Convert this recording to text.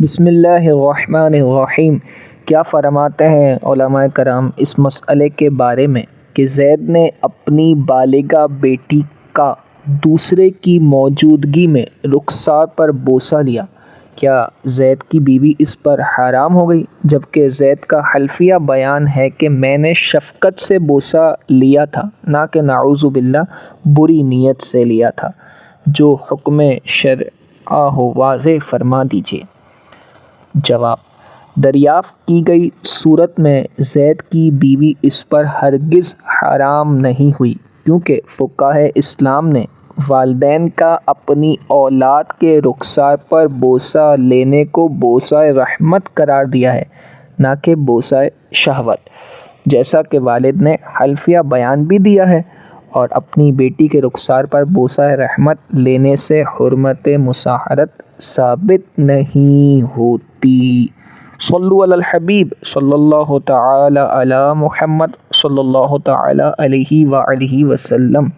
بسم اللہ الرحمن الرحیم۔ کیا فرماتے ہیں علماء کرام اس مسئلے کے بارے میں کہ زید نے اپنی بالغہ بیٹی کا دوسرے کی موجودگی میں رخسار پر بوسہ لیا، کیا زید کی بیوی اس پر حرام ہو گئی؟ جبکہ زید کا حلفیہ بیان ہے کہ میں نے شفقت سے بوسہ لیا تھا، نہ کہ نعوذ باللہ بری نیت سے لیا تھا۔ جو حکم شرع ہو واضح فرما دیجیے۔ جواب: دریافت کی گئی صورت میں زید کی بیوی اس پر ہرگز حرام نہیں ہوئی، کیونکہ فقہائے اسلام نے والدین کا اپنی اولاد کے رخسار پر بوسہ لینے کو بوسہ رحمت قرار دیا ہے، نہ کہ بوسہ شہوت، جیسا کہ والد نے حلفیہ بیان بھی دیا ہے۔ اور اپنی بیٹی کے رخسار پر بوسہ رحمت لینے سے حرمت مصاہرت ثابت نہیں ہوتی۔ صلو علی الحبیب صلی اللہ تعالی علی محمد صلی اللہ تعالی علیہ وآلہ وسلم۔